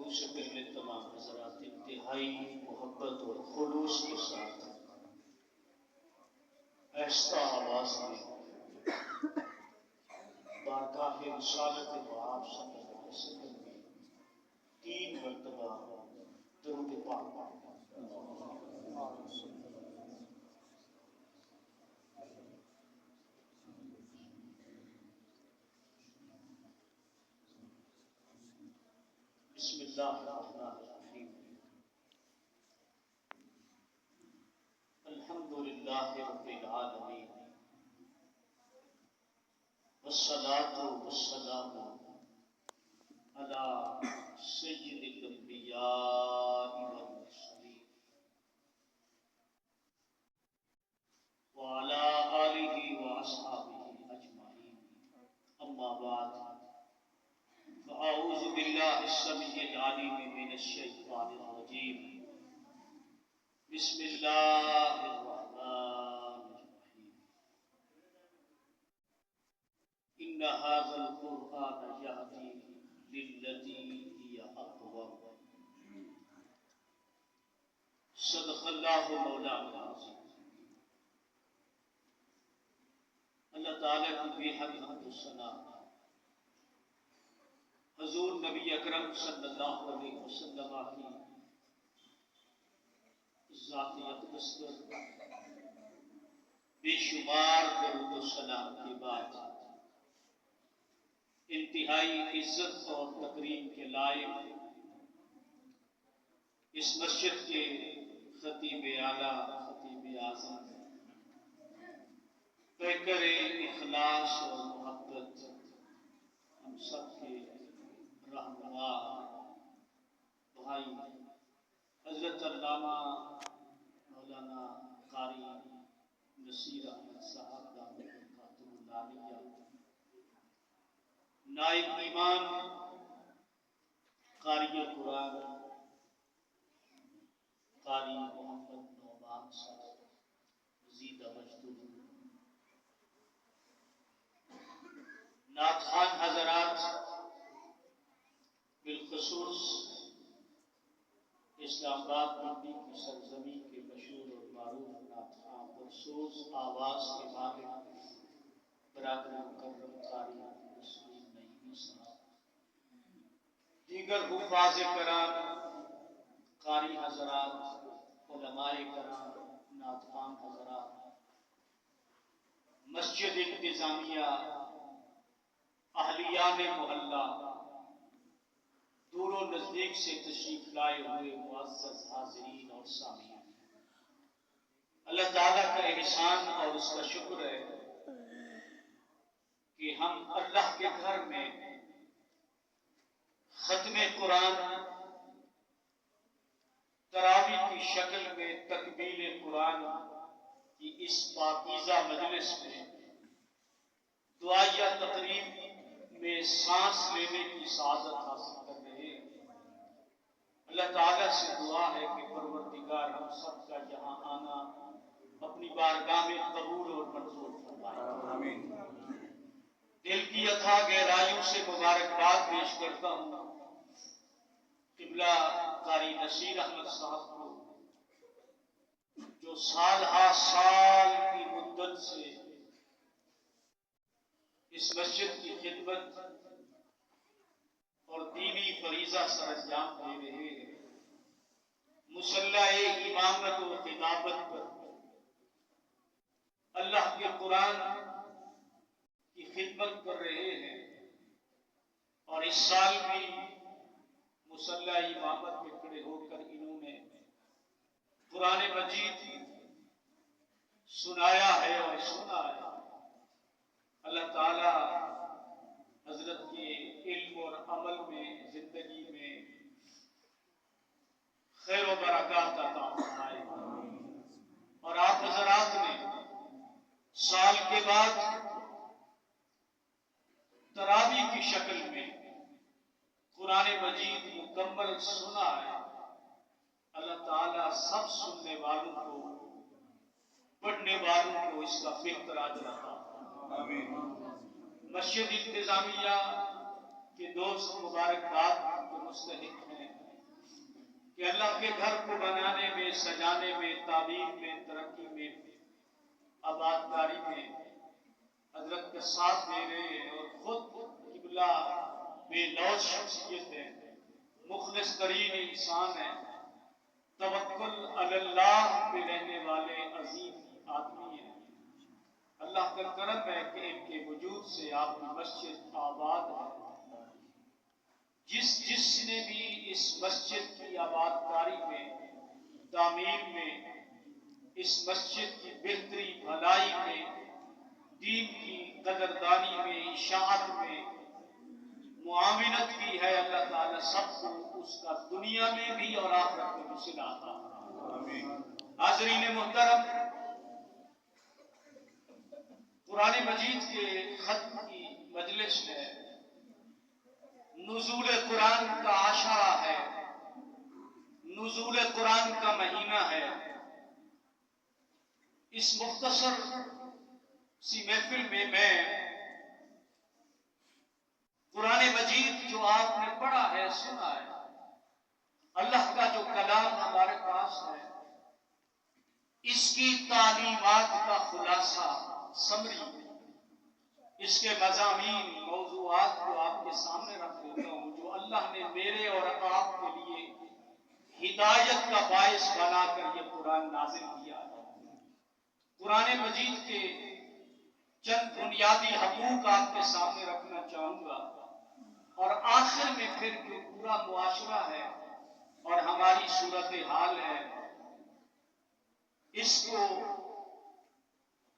شروع سے پہلے تمام حضرات انتہائی محبت اور خلوص کے ساتھ آہستہ آواز میں بارگاہ رسالت وآب صلی اللہ علیہ وسلم کی 3 مرتبہ درود پاک بسم اللہ الرحمن الرحیم الحمد للہ رب العالمین والصلاة والسلام علی سید الانبیاء والمرسلین وعلی آلہ واصحابہ اجمعین اما بعد فاعوذ باللہ السمیع العلیم من الشیطان الرجیم بسم اللہ الرحمن الرحیم ان هذا القرآن يهدي للتي هي اقوم صدق اللہ مولانا العظیم۔ اللہ تعالیٰ کی بے حد حمد و ثنا حضور نبی اکرم صلی اللہ علیہ وسلم کی ذات اقدس پر بے شمار درود و سلام کے بعد انتہائی عزت اور تکریم کے لائق اس مسجد کے خطیب اعلیٰ خطیب اعظم پیکر اخلاص اور محبت ہم سب کے رہنما بھائی حضرت علامہ مولانا قاری نصیر احمد صاحب دامت برکاتہ العالیہ، نائب امام قاری قرآن قاری محمد نعمان صاحب مزید مجدود، نعت خوان حضرات، بالخصوص اسلام آباد منڈی کی سرزمین کے مشہور اور معروف نعت خوان پرسوز آواز کے مالک برادر مکرم قاری نسرین نعیمی صاحب، دیگر حفاظ کرام، قاری حضرات، علماء کرام، نعت خوان حضرات، مسجد انتظامیہ، اہلیان محلہ، دور و نزدیک سے تشریف لائے ہوئے معزز حاضرین اور سامعین، اللہ تعالیٰ کا احسان اور اس کا شکر ہے کہ ہم اللہ کے گھر میں ختم قرآن تراویح کی شکل میں تکمیل قرآن کی اس پاکیزہ مجلس میں دعائیہ تقریب میں سانس لینے کی سعادت حاصل کر رہے ہیں۔ اللہ تعالیٰ سے دعا ہے کہ پروردگار ہم سب کا یہاں آنا اپنی بارگاہ میں قبول اور منظور فرمائے۔ دل کی اتھاہ گہرائیوں سے مبارکباد پیش کرتا ہوں قبلہ قاری نصیر احمد صاحب کو، جو سال ہا سال کی مدت سے اس مسجد کی خدمت اور دینی فریضہ سر انجام دے رہے ہیں، مصلح امامت و خطابت پر اللہ کے قرآن کی خدمت کر رہے ہیں، اور اس سال بھی مصلح امامت پہ کھڑے ہو کر انہوں نے قرآن مجید سنایا ہے اور سنا ہے۔ اللہ تعالیٰ حضرت کے علم اور عمل میں، زندگی میں خیر و برکات عطا فرمائے، اور آپ حضرات نے سال کے بعد تراویح کی شکل میں قرآن مجید مکمل سنا ہے۔ اللہ تعالیٰ سب سننے والوں کو، پڑھنے والوں کو اس کا بہتر اجر عطا فرمائے۔ مسجد انتظامیہ کے دوست مبارکباد کے مستحق ہیں، کہ اللہ کے گھر کو بنانے میں، سجانے میں، تعمیر میں، ترقی میں، آبادکاری میں حضرت کا ساتھ دے رہے ہیں، اور خود قبلہ بے لوث شخصیت ہے، مخلص ترین انسان ہے، توکل علی اللہ پہ رہنے والے عظیم آدمی ہیں۔ اللہ کا کرم ہے کہ ان کے وجود سے آپ کی مسجد آباد ہے۔ جس نے بھی اس مسجد کی آبادکاری میں، تعمیر میں، اس مسجد کی بہتری بھلائی میں، دین کی قدردانی میں، اشاعت میں معاونت کی ہے، اللہ تعالیٰ سب کو اس کا دنیا میں بھی اور آخرت میں بھی صلہ عطا فرمائے۔ حاضرین محترم، قرآن مجید کے ختم کی مجلس میں نزول قرآن کا عشرہ ہے، نزول قرآن کا مہینہ ہے۔ اس مختصر سی محفل میں قرآن مجید جو آپ نے پڑھا ہے، سنا ہے، اللہ کا جو کلام ہمارے پاس ہے، اس کی تعلیمات کا خلاصہ، سمری، اس کے مضامین، موضوعات کو آپ کے سامنے رکھ دیتا ہوں، جو اللہ نے میرے اور آپ کے لیے ہدایت کا باعث بنا کر یہ قرآن نازل کیا ہے۔ قرآن مجید کے چند بنیادی حقوق آپ کے سامنے رکھنا چاہوں گا، اور آخر میں پھر جو پورا معاشرہ ہے اور ہماری صورتحال ہے، اس کو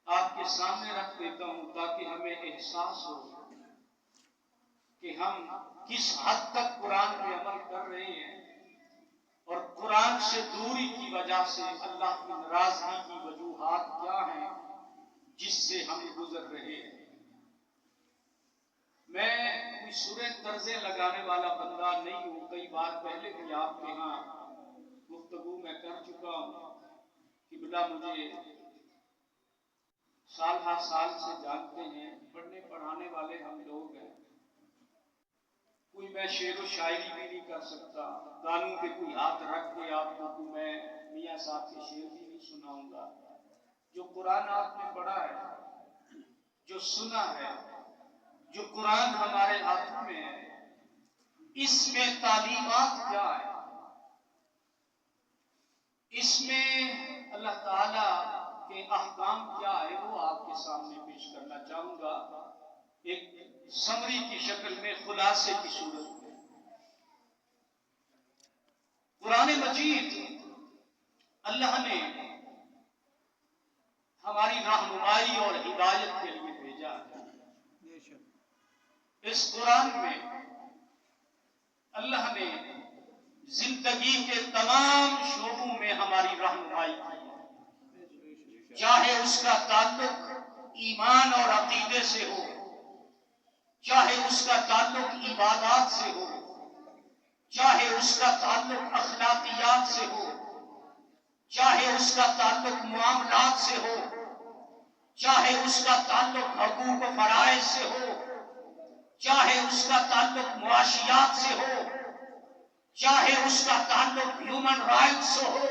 آپ کے سامنے رکھ دیتا ہوں تاکہ ہمیں احساس ہو کہ ہم کس حد تک قرآن پہ عمل کر رہے ہیں، اور قرآن سے دوری کی وجہ سے اللہ کی ناراضگی کی وجوہات کیا ہیں جس سے ہم گزر رہے ہیں۔ میں کوئی سورہ طرزے لگانے والا بندہ نہیں ہوں، کئی بار پہلے بھی آپ کے ہاں گفتگو میں کر چکا ہوں کہ بلا مجھے سال ہر سال سے جانتے ہیں، پڑھنے پڑھانے والے ہم لوگ ہیں، کوئی میں شعر و شاعری بھی نہیں کر سکتا، گانوں پہ کوئی ہاتھ رکھ کے آپ کو میں میاں صاحب کے شعر بھی نہیں سناؤں گا۔ جو قرآن آپ نے پڑھا ہے، جو سنا ہے، جو قرآن ہمارے ہاتھوں میں ہے، اس میں تعلیمات کیا ہے، اس میں اللہ تعالیٰ کے احکام کیا ہے، وہ آپ کے سامنے پیش کرنا چاہوں گا، ایک سمری کی شکل میں، خلاصے کی صورت میں۔ قرآن مجید اللہ نے ہماری رہنمائی اور ہدایت کے لیے بھیجا ہے۔ اس قرآن میں اللہ نے زندگی کے تمام شعبوں میں ہماری رہنمائی کی ہے، چاہے اس کا تعلق ایمان اور عقیدے سے ہو، چاہے اس کا تعلق عبادات سے ہو، چاہے اس کا تعلق اخلاقیات سے ہو، چاہے اس کا تعلق معاملات سے ہو، چاہے اس کا تعلق حقوق و فرائض سے ہو، چاہے اس کا تعلق معاشیات سے ہو، چاہے اس کا تعلق ہیومن رائٹ سے ہو،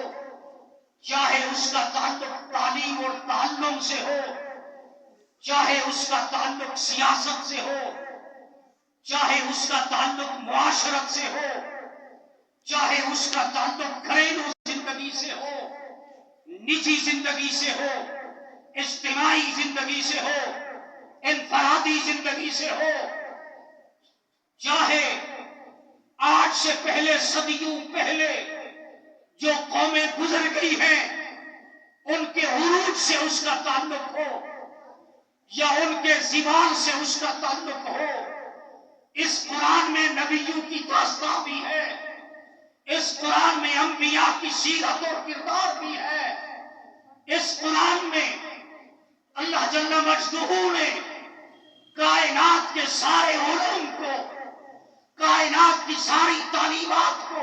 چاہے اس کا تعلق تعلیم اور تعلم سے ہو، چاہے اس کا تعلق سیاست سے ہو، چاہے اس کا تعلق معاشرت سے ہو، چاہے اس کا تعلق گھریلو زندگی سے ہو، نجی زندگی سے ہو، اجتماعی زندگی سے ہو، انفرادی زندگی سے ہو، چاہے آج سے پہلے صدیوں پہلے جو قومیں گزر گئی ہیں ان کے عروج سے اس کا تعلق ہو، یا ان کے زوال سے اس کا تعلق ہو، اس قرآن میں نبیوں کی داستان بھی ہے، اس قرآن میں انبیاء کی سیرت اور کردار بھی ہے، اس قرآن میں اللہ جل مجدہ نے کائنات کے سارے علوم کو، کائنات کی ساری تعلیمات کو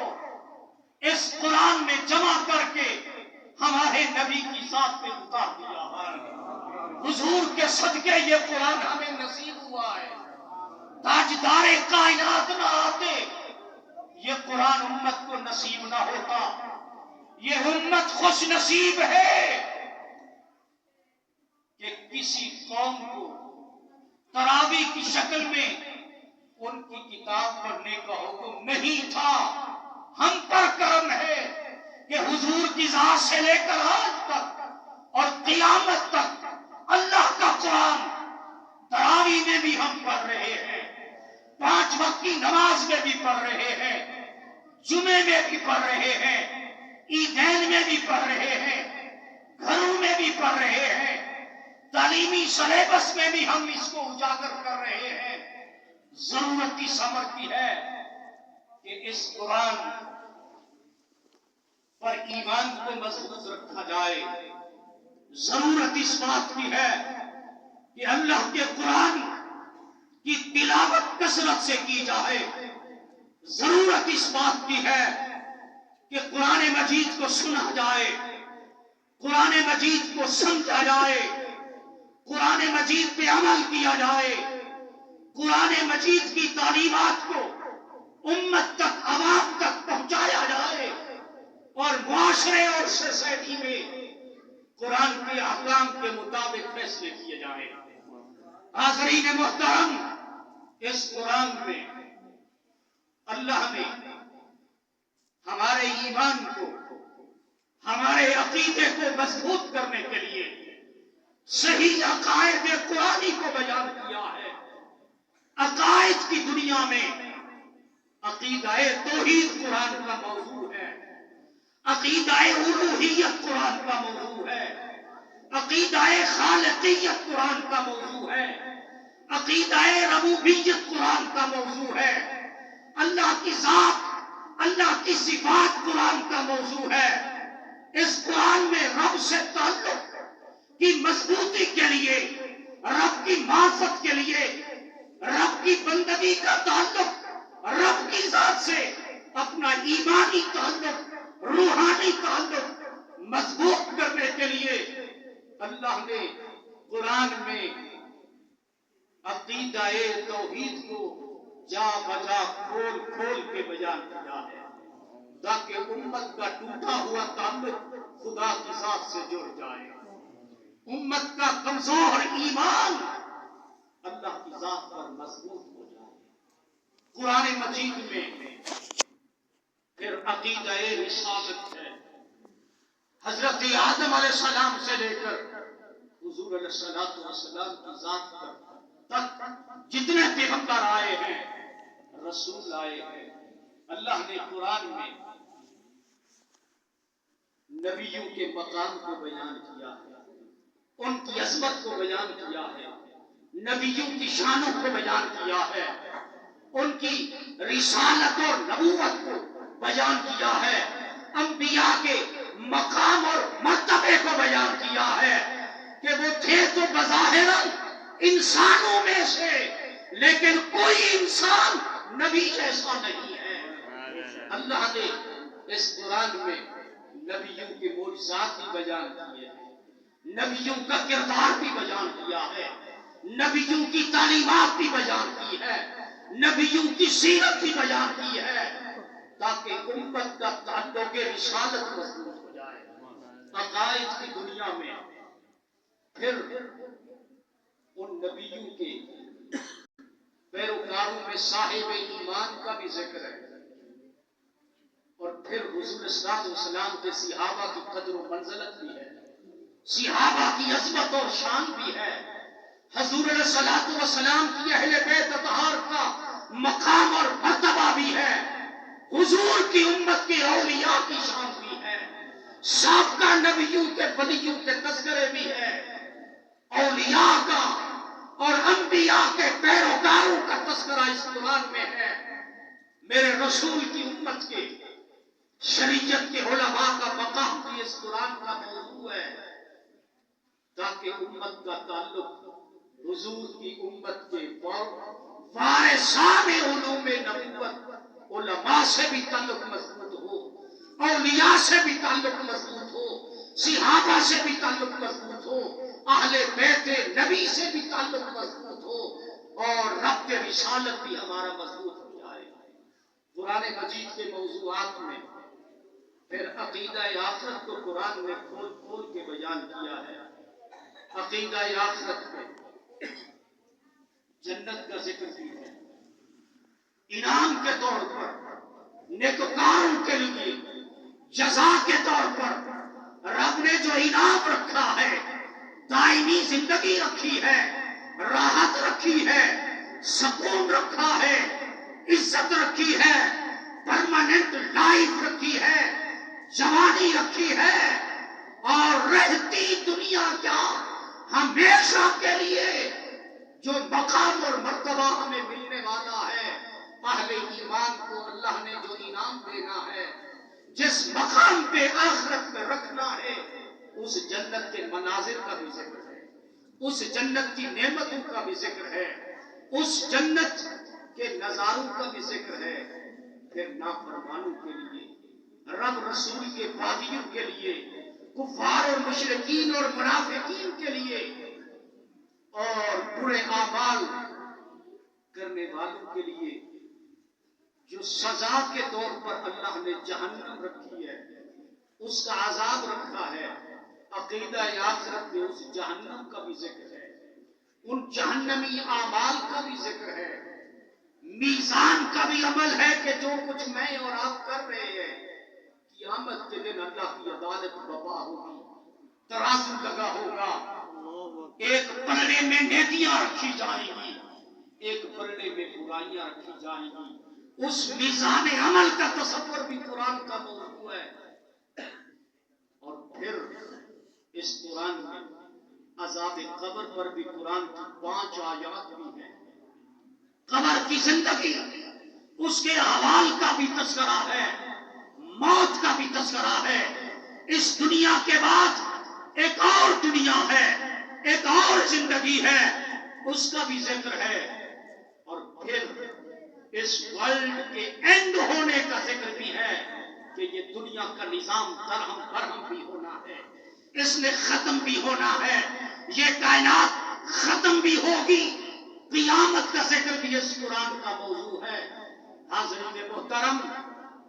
اس قرآن میں جمع کر کے ہمارے نبی کی ذات پہ اتار دیا ہے۔ حضور کے صدقے یہ قرآن ہمیں نصیب ہوا ہے۔ تاجدار کائنات نہ آتے، یہ قرآن امت کو نصیب نہ ہوتا. یہ امت خوش نصیب ہے کہ کسی قوم کو تراوی کی شکل میں ان کی کتاب پڑھنے کا حکم نہیں تھا. ہم پر کرم ہے کہ حضور کی ذات سے لے کر آج تک اور قیامت تک اللہ کا قرآن تراوی میں بھی ہم پڑھ رہے ہیں, 5 وقت کی نماز میں بھی پڑھ رہے ہیں, جمعے میں بھی پڑھ رہے ہیں, عیدین میں بھی پڑھ رہے ہیں, گھروں میں بھی پڑھ رہے ہیں, تعلیمی سلیبس میں بھی ہم اس کو اجاگر کر رہے ہیں. ضرورت اس امر کی ہے کہ اس قرآن پر ایمان کو مضبوط رکھا جائے. ضرورت اس بات کی ہے کہ اللہ کے قرآن کی تلاوت کثرت سے کی جائے. ضرورت اس بات کی ہے کہ قرآن مجید کو سنا جائے, قرآن مجید کو سمجھا جائے, قرآن مجید پہ عمل کیا جائے, قرآن مجید کی تعلیمات کو امت تک, عوام تک پہنچایا جائے اور معاشرے اور سوسائٹی میں قرآن کے احکام کے مطابق فیصلے کیے جائیں. حاضرین محترم, اس قرآن میں اللہ نے ہمارے ایمان کو, ہمارے عقیدے کو مضبوط کرنے کے لیے صحیح عقائد قرآنی کو بیان کیا ہے. عقائد کی دنیا میں عقیدہ توحید قرآن کا موضوع ہے, عقیدہ الوہیت قرآن کا موضوع ہے, عقیدہ خالقیت قرآن کا موضوع ہے, عقیدہ ربوبیت قرآن کا موضوع ہے, اللہ کی ذات, اللہ کی صفات قرآن کا موضوع ہے. اس قرآن میں رب سے تعلق کی مضبوطی کے لیے, رب کی معرفت کے لیے, رب کی بندگی کا تعلق, رب کی ذات سے اپنا ایمانی تعلق, روحانی تعلق مضبوط کرنے کے لیے اللہ نے قرآن میں عقیدہ توحید کو جا بجا کھول کھول کے بیان کیا ہے تاکہ امت کا ٹوٹا ہوا تعلق خدا کی ذات سے جڑ جائے, امت کا کمزور ایمان اللہ کی ذات پر مضبوط ہو جائے. قرآن مجید میں پھر عقیدہ رسالت ہے. حضرت آدم علیہ السلام سے لے کر حضور علیہ السلام کی ذات تک جتنے پیغمبر آئے ہیں, رسول آئے ہیں, اللہ نے قرآن میں نبیوں کے مقام کو بیان کیا ہے, ان کی عظمت کو بیان کیا ہے, نبیوں کی شانوں کو بیان کیا ہے, ان کی رسالت اور نبوت کو بیان کیا ہے, انبیاء کے مقام اور مرتبے کو بیان کیا ہے کہ وہ تھے تو بظاہر انسانوں میں سے, لیکن کوئی انسان نبی جیسا نہیں ہے. اللہ نے اس قرآن میں نبیوں کے معجزات بھی بیان کیے ہیں, نبیوں کا کردار بھی بیان کیا ہے, نبیوں کی تعلیمات بھی بیان کی ہے, نبیوں کی سیرت بھی بیان کی ہے تاکہ امت کا تعلق رسالت مضبوط ہو جائے. عقائد کی دنیا میں پھر ان نبیوں کے پیروکاروں میں صاحب ایمان کا بھی ذکر ہے, اور پھر حضور صلی اللہ علیہ وسلم کے صحابہ کی قدر و منزلت بھی ہے, صحابہ کی عظمت اور شان بھی ہے, حضور علیہ الصلوۃ والسلام کی اہل بیت اطہار کا مقام اور مرتبہ بھی ہے, حضور کی امت کے اولیاء کی شان بھی ہے, سابقہ نبیوں کے ولیوں کے تذکرے بھی ہے, اولیاء کا اور انبیاء کے پیروکاروں کا تذکرہ اس قرآن میں ہے. میرے رسول کی امت کے شریعت کے علماء کا مقام بھی اس قرآن کا موضوع ہے تاکہ امت کا تعلق حضور کی امت کے وارثان علوم نبوت علماء سے بھی تعلق مضبوط ہو, اولیاء سے بھی تعلق مضبوط ہو, صحابہ سے بھی تعلق مضبوط ہو, اہل بیت نبی سے بھی تعلق مضبوط ہو, اور رب کے رسالت بھی ہمارا مضبوط ہو جائے. قرآن مجید کے موضوعات میں پھر عقیدہ آخرت کو قرآن نے کھول کھول کے بیان کیا ہے۔ عقیدہ آخرت میں جنت کا ذکر بھی ہے، انعام کے طور پر، نیکوکاروں کے لیے جزا کے طور پر رب نے جو انعام رکھا ہے، دائمی زندگی رکھی ہے، راحت رکھی ہے، سکون رکھا ہے، عزت رکھی ہے، پرماننٹ لائف رکھی ہے، جوانی رکھی ہے، اور رہتی دنیا کیا ہمیشہ کے لیے جو مقام اور مرتبہ ہمیں ملنے والا ہے، اہل ایمان کو اللہ نے جو انعام دینا ہے، جس مقام پہ آخرت میں رکھنا ہے، اس جنت کے مناظر کا بھی ذکر ہے، اس جنت کی نعمتوں کا بھی ذکر ہے، اس جنت کے نظاروں کا بھی ذکر ہے۔ پھر نافرمانوں کے لیے، رب رسول کے باغیوں کے لیے، کفار اور مشرکین اور منافقین کے لیے، اور برے اعمال کرنے والوں کے لیے جو سزا کے طور پر اللہ نے جہنم رکھی ہے، اس کا عذاب رکھا ہے۔ عقیدہ آخرت میں اس جہنم کا بھی ذکر ہے، ان جہنمی اعمال کا بھی ذکر ہے، میزان کا بھی عمل ہے کہ جو کچھ میں اور آپ کر رہے ہیں، قیامت کے دن اللہ کی عدالت برپا ہوگی، ترازو لگا ہوگا، ایک پلڑے میں نیکیاں رکھی جائیں گی، ایک پلڑے میں برائیاں رکھی جائیں گی۔ اس میزان عمل کا تصور بھی قرآن کا موضوع ہے۔ اور پھر اس قرآن میں عذاب قبر پر بھی قرآن کی 5 آیات بھی ہیں۔ قبر کی زندگی، اس کے احوال کا بھی تذکرہ ہے، موت کا بھی تذکرہ ہے، اس دنیا کے بعد ایک اور دنیا ہے، ایک اور زندگی ہے، اس کا بھی ذکر ہے۔ اور پھر اس ورلڈ کے اینڈ ہونے کا ذکر بھی ہے کہ یہ دنیا کا نظام درہم برہم بھی ہونا ہے، اس نے ختم بھی ہونا ہے، یہ کائنات ختم بھی ہوگی، قیامت کا ذکر بھی اس قرآن کا موضوع ہے۔ حاضرین محترم،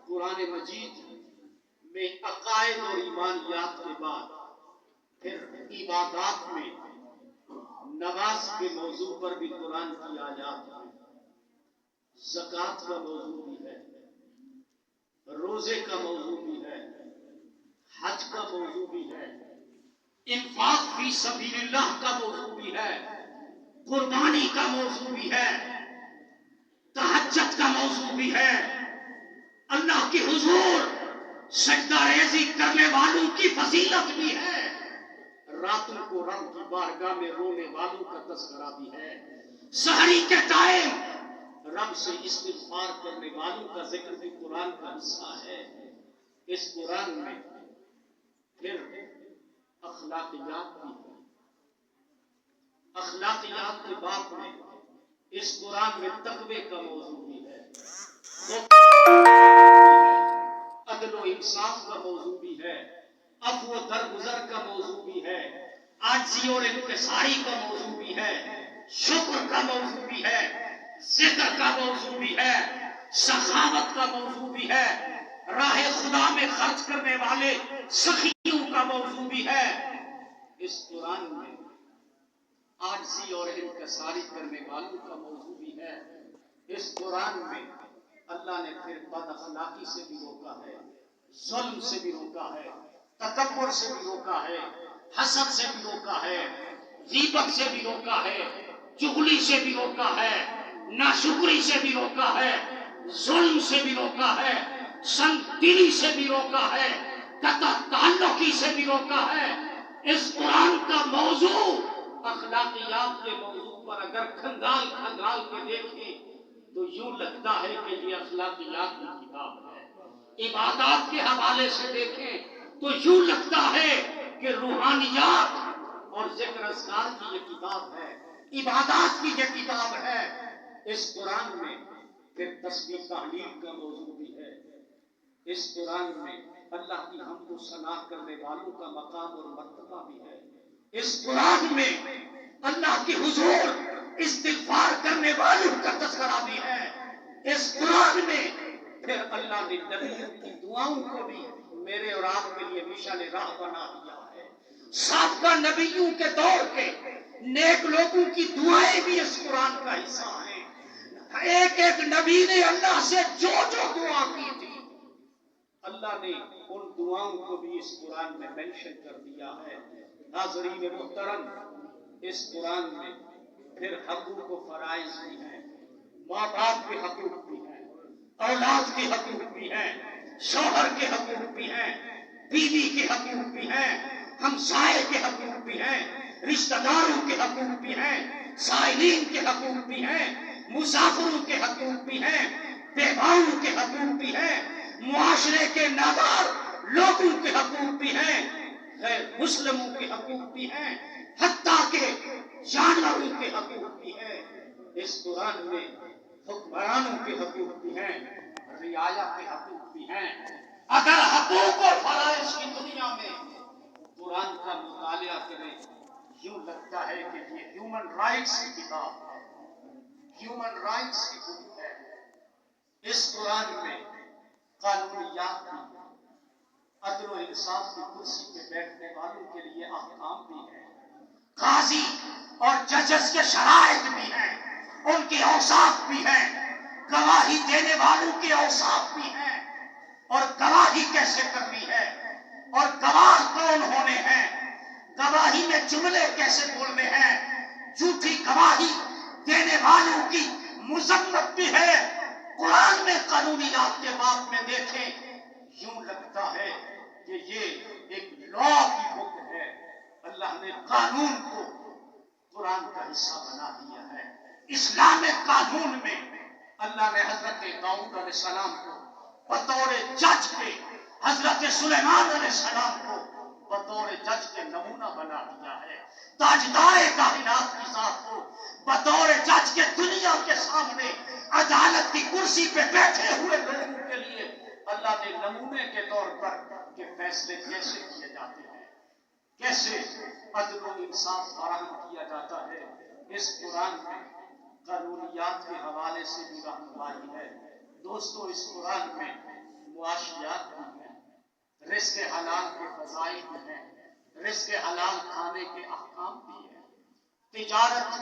قرآن مجید میں عقائد اور ایمانیات کے بعد پھر عبادات میں نماز کے موضوع پر بھی قرآن کی آیات ہیں، زکوٰۃ کا موضوع بھی ہے، روزے کا موضوع بھی ہے، حج کا موضوع بھی ہے، انفاق فی سبیل اللہ کا موضوع بھی ہے، قربانی کا موضوع بھی ہے، تہجد کا موضوع بھی ہے، اللہ کے حضور سجدہ ریزی کرنے والوں کی فضیلت بھی ہے، راتوں کو رب کی بارگاہ میں رونے والوں کا تذکرہ بھی ہے، سحری کے ٹائم رب سے استغفار کرنے والوں کا ذکر بھی قرآن کا حصہ ہے۔ اس قرآن میں پھر اخلاقیات بھی ہے، اخلاقیات کے باب میں اس قرآن میں تقوی کا موضوع بھی ہے، عدل و انصاف کا موضوع بھی ہے، عفو و درگزر کا موضوع بھی ہے، عاجزی اور انکساری کا موضوع بھی ہے، شکر کا موضوع بھی ہے، ذکر کا موضوع بھی ہے، سخاوت کا موضوع بھی ہے، راہ خدا میں خرچ کرنے والے سخیوں کا موضوع بھی ہے۔ اس قرآن میں عاجزی اور انکساری کرنے والوں کا موضوع بھی ہے۔ اس قرآن میں اللہ نے پھر بد اخلاقی سے بھی روکا ہے، ظلم سے بھی روکا ہے، تکبر سے بھی روکا ہے، حسد سے بھی روکا ہے، غیبت سے بھی روکا ہے، چغلی سے بھی روکا ہے، ناشکری سے بھی روکا ہے، ظلم سے بھی روکا ہے، سنگ دلی سے بھی روکا ہے، قطع تعلقی سے بھی روکا ہے۔ اس قرآن کا موضوع اخلاقیات کے موضوع پر اگر کھنگال کھنگال کے دیکھیں تو یوں لگتا ہے کہ یہ اخلاقیات کی کتاب ہے، عبادات کے حوالے سے دیکھیں تو یوں لگتا ہے کہ روحانیات اور ذکر اذکار کی یہ کتاب ہے، عبادات کی یہ کتاب ہے۔ اس قرآن میں پھر تسبیح تحلیل کا موضوع بھی ہے، اس قرآن میں اللہ کی حمد و ثنا کرنے والوں کا مقام اور مرتبہ بھی ہے، اس قرآن میں اللہ کی حضور استغفار کرنے والوں کا تذکرہ بھی ہے، اس قرآن میں پھر اللہ نے نبیوں کی دعاؤں کو بھی میرے اور آپ کے لیے مشعل راہ بنا دیا ہے. سابقہ نبیوں کے دور کے نیک لوگوں کی دعائیں بھی اس قرآن کا حصہ ہیں. ایک ایک نبی نے اللہ سے جو جو دعا کی تھی اللہ نے ان دعاؤں کو بھی اس قرآن میں مینشن کر دیا ہے. ناظرین محترم، اس قرآن میں پھر حقوق و فرائض بھی ہیں، ماں باپ کے حقوق بھی ہیں، اولاد کے حقوق بھی ہیں، شوہر کے حقوق بھی ہیں، بیوی کے حقوق بھی ہیں، ہمسائے کے حقوق بھی ہیں، رشتہ داروں کے حقوق بھی ہیں، سائلین کے حقوق بھی ہیں، مسافروں کے حقوق بھی ہیں، بیواؤں کے حقوق بھی ہیں، معاشرے کے نادار لوگوں کے حقوق بھی ہیں، غیر مسلموں کے حقوق بھی ہیں، حتیٰ کہ جانوروں کے حقوق بھی ہیں. اس قرآن میں حکمرانوں کے حقوق بھی ہیں، رعایا کے حقوق بھی ہیں. اگر حقوق اور فرائض کی دنیا میں قرآن کا مطالعہ کریں یوں لگتا ہے کہ یہ ہیومن رائٹس کی کتاب ہے، ہیومن رائٹس کی بک ہے. اس قرآن میں قانونیات بھی ہیں، عدل و انصاف کی کرسی پہ بیٹھنے والوں کے لیے احکام بھی ہیں، قاضی اور ججز کے شرائط بھی ہیں، ان کے اوصاف بھی ہیں، گواہی دینے والوں کے اوصاف بھی ہیں، اور گواہی کیسے کرنی ہے، اور گواہ کون ہونے ہیں، گواہی میں جملے کیسے بولنے ہیں، جھوٹی گواہی دینے والوں کی مذمت بھی ہے. قرآن میں قانونیات کے باب میں دیکھیں یوں لگتا ہے کہ یہ ایک لا کی بک ہے. اللہ نے قانون کو قرآن کا حصہ بنا دیا ہے. اسلامک قانون میں اللہ نے حضرت داؤد علیہ السلام کو بطور جج کے، حضرت سلیمان علیہ السلام کو بطور جج کے نمونہ بنا دیا ہے. تاجدار کائنات کی ذات کو بطور جج کے دنیا کے سامنے عدالت کی کرسی پہ بیٹھے ہوئے لوگوں کے لیے اللہ نے نمونے کے طور پر کہ فیصلے کیسے کیے جاتے ہیں، کیسے عدل و انصاف فراہم کیا جاتا ہے. اس قرآن میں قانونیات کے حوالے سے بھی رہنمائی ہے. دوستو، اس قرآن میں معاشیات بھی ہیں، رزق حلال کے فضائل بھی ہیں، رزق حلال کھانے کے احکام بھی ہیں. تجارت،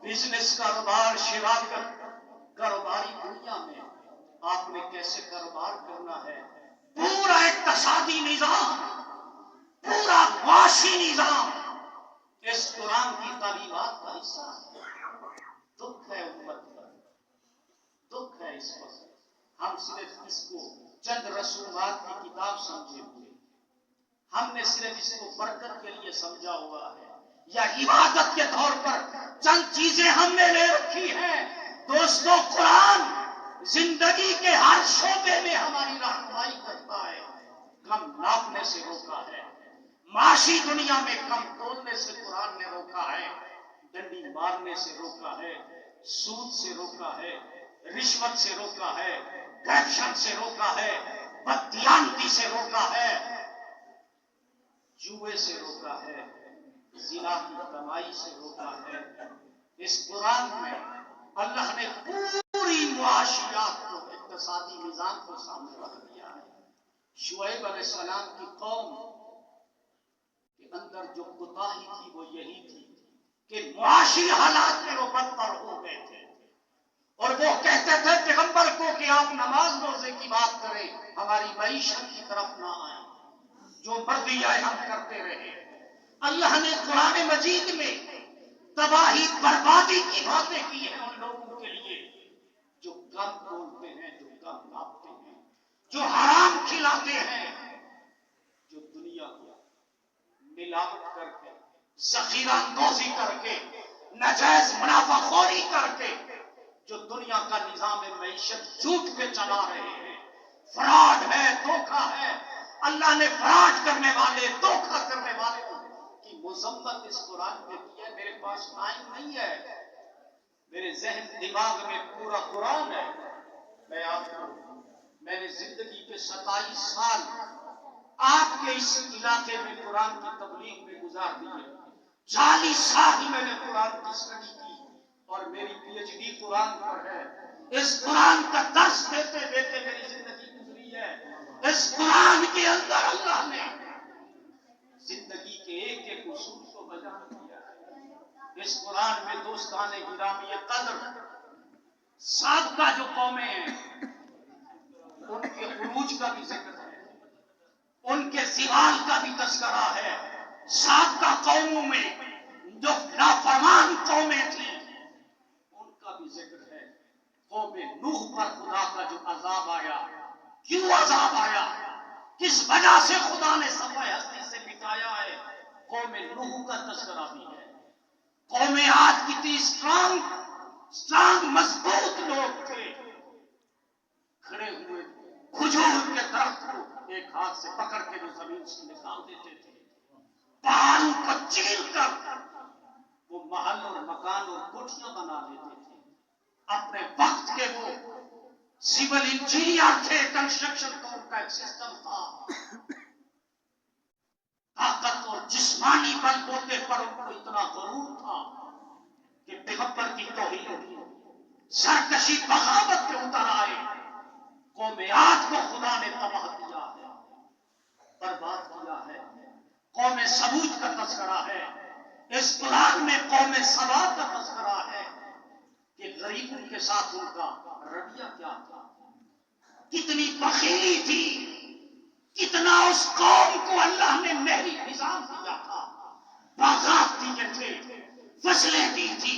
بزنس، کاروبار، شراکت، کاروباری دنیا میں آپ نے کیسے کاروبار کرنا ہے، پورا اقتصادی نظام، پورا معاشی نظام اس قرآن کی تعلیمات کا حصہ ہے. دکھ ہے امت پر، دکھ ہے اس وقت ہم صرف اس کو چند رسومات کی کتاب سمجھے ہوئے، ہم نے صرف اس کو برکت کے لیے سمجھا ہوا ہے یا عبادت کے طور پر چند چیزیں ہم نے لے رکھی ہیں. دوستو، قرآن زندگی کے ہر شعبے میں ہماری رہنمائی کرتا ہے. کم ناپنے سے روکا ہے، معاشی دنیا میں کم تولنے سے قرآن نے روکا ہے، ڈنڈی مارنے سے روکا ہے، سود سے روکا ہے، رشوت سے روکا ہے، کرپشن سے روکا ہے، بددیانتی سے روکا ہے، جوئے سے روکا ہے، زنا کی کمائی سے روکا ہے. اس قرآن میں اللہ نے پوری معاشیات کو، اقتصادی نظام کو سامنے رکھ دیا ہے. شعیب علیہ السلام کی قوم کے اندر جو کوتاہی تھی وہ یہی تھی کہ معاشی حالات میں وہ بدتر ہو گئے تھے، اور وہ کہتے تھے پیغمبر کو کہ آپ نماز روزے کی بات کریں، ہماری معیشت کی طرف نہ آئیں، جو مرضی آئے ہم کرتے رہے. اللہ نے قرآن مجید میں تباہی بربادی کی باتیں کی ہیں ان لوگوں کے لیے جو کم بولتے ہیں، جو کم ناپتے ہیں، جو حرام کھلاتے ہیں، جو دنیا کو ملاوٹ کر کے، ذخیرہ اندوزی کر کے، ناجائز منافع خوری کر کے جو دنیا کا نظام معیشت جھوٹ پہ چلا رہے ہیں. فراڈ ہے، دھوکہ ہے. اللہ نے فراڈ کرنے والے، دھوکہ کرنے والے کی مذمت اس قرآن میں کی ہے. میرے پاس ٹائم نہیں ہے، میرے ذہن دماغ میں پورا قرآن ہے. میں نے زندگی کے 27 سال آپ کے اس علاقے میں قرآن کی تبلیغ میں گزار دیے. 40 سال میں نے قرآن کی اسٹڈی کی اور میری پی ایچ ڈی قرآن پر ہے. اس قرآن کا درس دیتے دیتے میری زندگی اس قرآن کے اندر اللہ نے زندگی کے ایک ایک اصول کو بیان کیا ہے۔ اس قرآن میں دوستان گرامی قدر سابقہ جو قومیں ہیں ان کے عروج کا بھی ذکر ہے، ان کے زوال کا بھی تذکرہ ہے۔ سابقہ قوموں میں جو نافرمان قومیں تھیں ان کا بھی ذکر ہے۔ قوم نوح پر خدا کا جو عذاب آیا، کیوں عذاب آیا، کس وجہ سے خدا نے صفحہ ہستی سے مٹایا ہے، قوم نوح کا تذکرہ بھی ہے۔ قوم عاد کتنی اسٹرانگ مضبوط لوگ تھے، کھڑے ہوئے کھجور کے درخت کو ایک ہاتھ سے پکڑ کے جو زمین سے نکال دیتے تھے، پہاڑوں کو چیر کر وہ محل اور مکان اور کوٹھیاں بنا لیتے تھے۔ اپنے وقت کے وہ سول انجینئر تھے، کنسٹرکشن کا ان کا ایک سسٹم تھا۔ طاقت اور جسمانی بل بوتے پر ان کو اتنا غرور تھا کہ پیغمبر کی توہین، سرکشی، بغاوت کے اتر آئے۔ قوم عاد کو خدا نے تباہ کیا ہے، برباد کیا ہے۔ قوم سمود کا تذکرہ ہے۔ اس قرآن میں قوم سبا کا تذکرہ ہے کہ غریبوں کے ساتھ ان کا رویہ کیا تھا، کتنی بخیلی تھی، کتنا اس قوم کو اللہ نے نہری نظام دیا تھا، باغات دیے تھے، فصلیں دی تھی،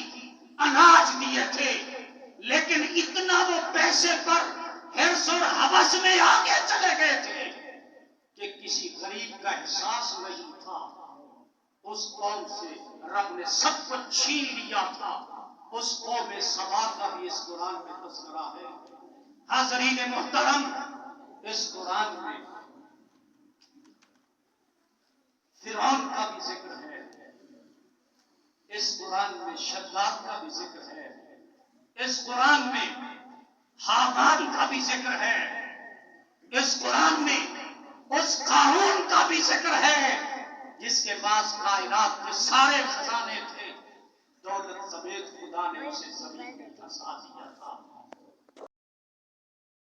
اناج دیے تھے، لیکن اتنا وہ پیسے پر حرص اور ہوس میں آگے چلے گئے تھے کہ کسی غریب کا احساس نہیں تھا۔ اس قوم سے رب نے سب کچھ چھین لیا تھا۔ اس قوم سبا کا بھی اس قرآن میں تذکرہ ہے۔ حاضرین محترم، اس قرآن میں فرعون کا بھی ذکر ہے، اس قرآن میں شداد کا بھی ذکر ہے، اس قرآن میں حامان کا بھی ذکر ہے، اس قرآن میں اس قارون کا بھی ذکر ہے جس کے پاس کائنات کے سارے خزانے تھے، دولت سمیت خدا نے اسے زمین میں دھسا دیا تھا۔